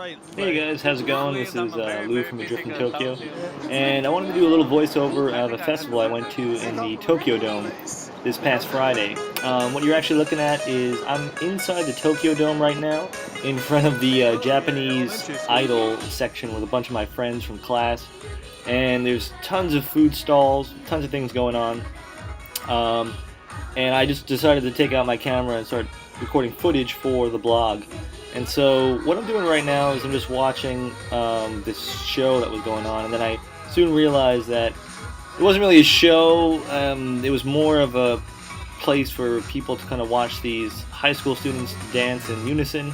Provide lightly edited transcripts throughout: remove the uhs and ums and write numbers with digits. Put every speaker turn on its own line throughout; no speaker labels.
Hey guys, how's it going? This is Lou from Adrift in Tokyo, and I wanted to do a little voiceover of a festival I went to in the Tokyo Dome this past Friday. What you're actually looking at is I'm inside the Tokyo Dome right now, in front of the Japanese idol section with a bunch of my friends from class, and there's tons of food stalls, tons of things going on. Um, and I just decided to take out my camera and start recording footage for the blog. And so what I'm doing right now is I'm just watching this show that was going on, and then I soon realized that it wasn't really a show. It was more of a place for people to kind of watch these high school students dance in unison.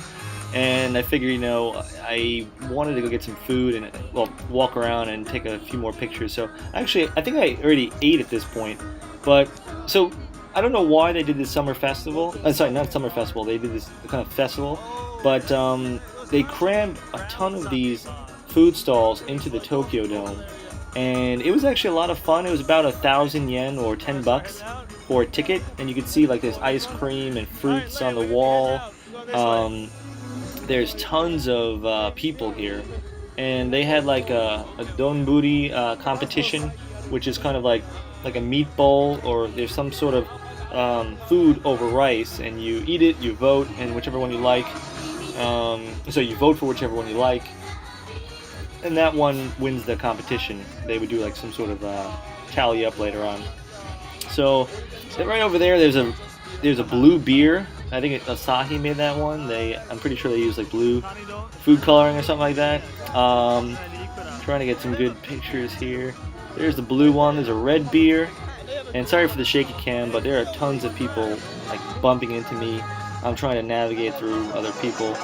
And I figured, I wanted to go get some food and, well, walk around and take a few more pictures. So actually, I think I already ate at this point. But so I don't know why they did this summer festival. Sorry, not summer festival. They did this kind of festival, but they crammed a ton of these food stalls into the Tokyo Dome, and it was actually a lot of fun. It was about 1,000 yen or $10 for a ticket, and you could see like there's ice cream and fruits on the wall. There's tons of people here, and they had like a donburi competition, which is kind of like a meatball, or there's some sort of food over rice, and you eat it, you vote, and whichever one you like. So you vote for whichever one you like, and that one wins the competition. They would do like some sort of tally up later on. So right over there, there's a blue beer. I think Asahi made that one. I'm pretty sure they use like blue food coloring or something like that. Trying to get some good pictures here. There's the blue one. There's a red beer. And sorry for the shaky cam, but there are tons of people like bumping into me. I'm trying to navigate through other people.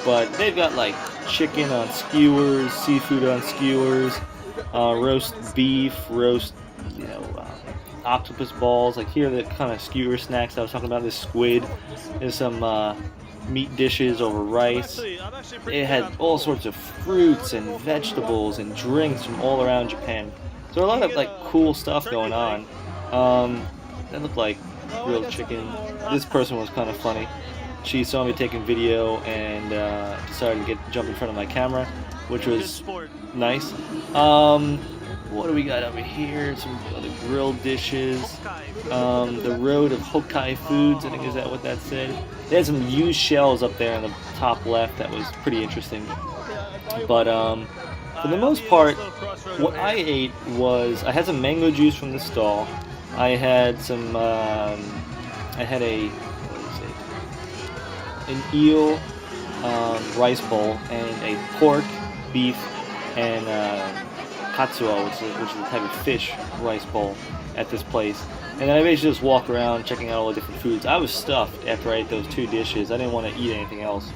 But they've got like chicken on skewers, seafood on skewers, roast beef, roast, octopus balls. Like here are the kind of skewer snacks I was talking about. This squid. There's some meat dishes over rice. It had all sorts of fruits and vegetables and drinks from all around Japan. So a lot of like cool stuff going on. That looked like grilled chicken. This person was kind of funny. She saw me taking video and decided to jump in front of my camera, which was nice. What do we got over here? Some other grilled dishes. The Road of Hokkai Foods, I think, is that what that said? They had some used shells up there on the top left that was pretty interesting. But for the most part, what I ate was, I had some mango juice from the stall. I had some, an eel rice bowl and a pork, beef, and katsuo, which is a type of fish rice bowl at this place. And then I basically just walked around checking out all the different foods. I was stuffed after I ate those two dishes. I didn't want to eat anything else.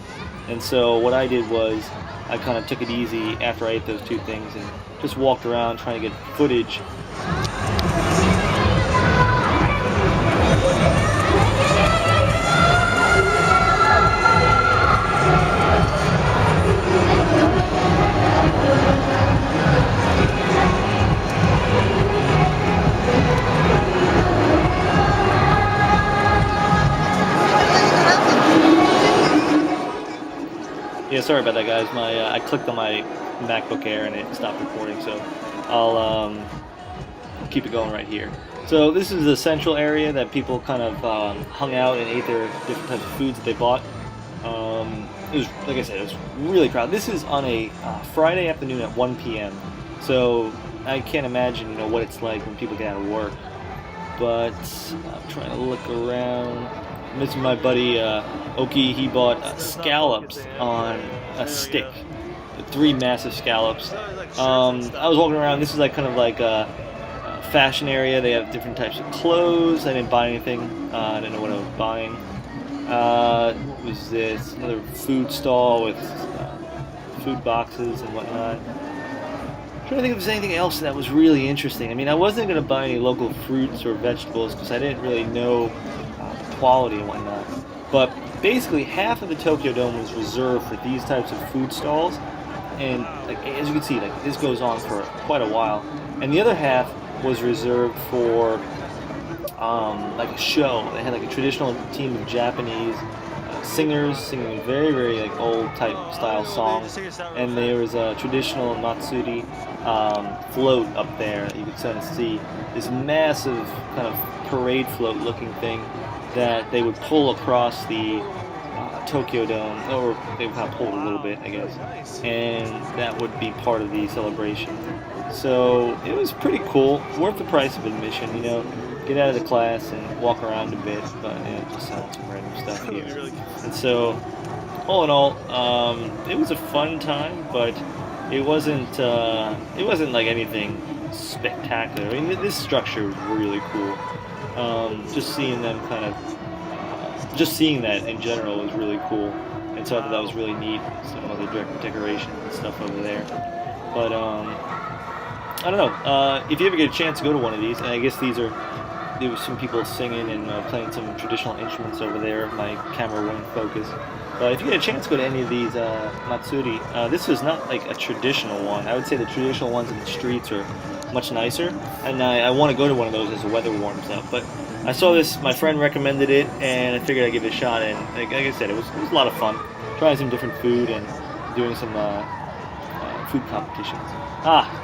And so what I did was I kind of took it easy after I ate those two things and just walked around trying to get footage. Yeah, sorry about that, guys. I clicked on my MacBook Air and it stopped recording, so I'll keep it going right here. So this is the central area that people kind of hung out and ate their different types of foods that they bought. It was, like I said, it was really crowded. This is on a Friday afternoon at 1 p.m. So I can't imagine, what it's like when people get out of work. But I'm trying to look around. I'm missing my buddy Oki. He bought scallops on a stick, 3 massive scallops. I was walking around. This is like kind of like a fashion area. They have different types of clothes. I didn't buy anything. I didn't know what I was buying. What was this? Another food stall with food boxes and whatnot. I'm trying to think if there's anything else that was really interesting. I mean, I wasn't going to buy any local fruits or vegetables because I didn't really know quality and whatnot. But basically, half of the Tokyo Dome was reserved for these types of food stalls, and like as you can see, like this goes on for quite a while. And the other half was reserved for like a show. They had like a traditional team of Japanese singers singing very, very like old type style songs, and there was a traditional Matsuri float up there that you could kind of see, this massive kind of parade float looking thing that they would pull across the Tokyo Dome, or they would kind of pull it a little bit, I guess, and that would be part of the celebration. So it was pretty cool, worth the price of admission, you know, get out of the class and walk around a bit, but you know, just selling some random stuff here. And so, all in all, it was a fun time, but it wasn't like anything spectacular. I mean, this structure was really cool. Just seeing them kind of just seeing that in general was really cool, and so I thought that was really neat. Some of the decorations and stuff over there. But I don't know. If you ever get a chance to go to one of these, and I guess there was some people singing and playing some traditional instruments over there. My camera wouldn't focus. But if you get a chance to go to any of these Matsuri, this is not like a traditional one. I would say the traditional ones in the streets are much nicer, and I want to go to one of those as the weather warms up. But I saw this, my friend recommended it, and I figured I'd give it a shot. And like I said, it was a lot of fun, trying some different food and doing some food competitions.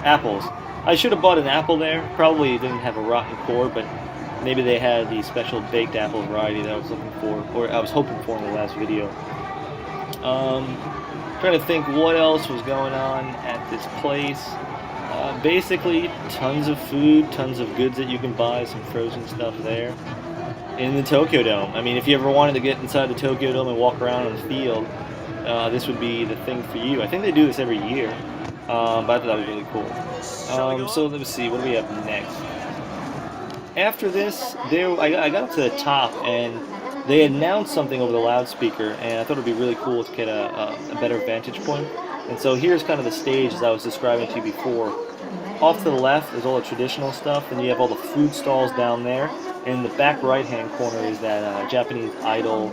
Apples. I should have bought an apple there. Probably didn't have a rotten core, but maybe they had the special baked apple variety that I was looking for, or I was hoping for in the last video. Trying to think what else was going on at this place. Basically, tons of food, tons of goods that you can buy, some frozen stuff there. In the Tokyo Dome. I mean, if you ever wanted to get inside the Tokyo Dome and walk around on the field, this would be the thing for you. I think they do this every year, but I thought that was really cool. So let's see, what do we have next? After this, I got up to the top, and they announced something over the loudspeaker, and I thought it would be really cool to get a better vantage point. And so here's kind of the stage as I was describing to you before. Off to the left is all the traditional stuff, and you have all the food stalls down there. And in the back right-hand corner is that Japanese idol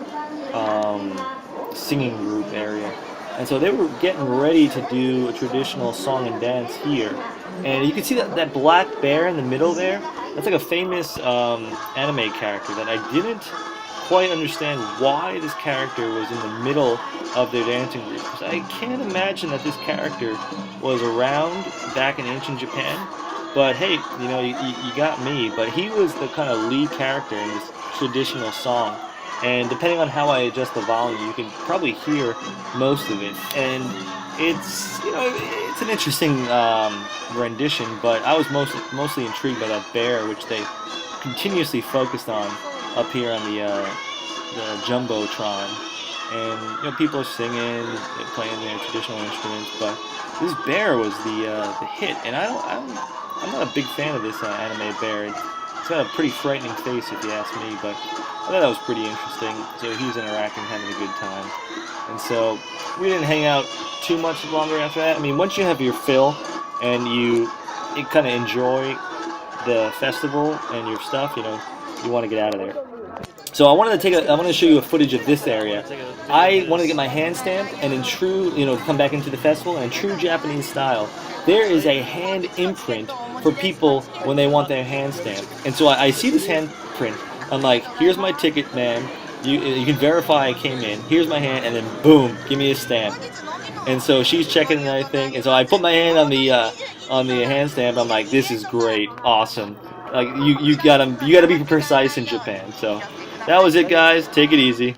singing group area. And so they were getting ready to do a traditional song and dance here. And you can see that black bear in the middle there. That's like a famous anime character that I didn't quite understand why this character was in the middle of their dancing group. Because I can't imagine that this character was around back in ancient Japan. But hey, you know, you got me. But he was the kind of lead character in this traditional song. And depending on how I adjust the volume, you can probably hear most of it. And it's, you know, it's an interesting rendition. But I was mostly intrigued by that bear, which they continuously focused on up here on the jumbotron, and you know, people are singing, they're playing their traditional instruments, but this bear was the hit, and I'm not a big fan of this anime bear. It's got a pretty frightening face, if you ask me, but I thought that was pretty interesting. So he was interacting, having a good time, and so we didn't hang out too much longer after that. I mean, once you have your fill and you kind of enjoy the festival and your stuff, you know, you want to get out of there. So I wanted to show you a footage of this area. I wanted to get my hand stamped, and in true, you know, come back into the festival, and in true Japanese style, there is a hand imprint for people when they want their hand stamped. And so I see this hand print. I'm like, here's my ticket, ma'am. You can verify I came in. Here's my hand, and then boom, give me a stamp. And so she's checking and everything, and so I put my hand on the hand stamp. I'm like, this is great, awesome. Like you gotta be precise in Japan. So that was it, guys. Take it easy.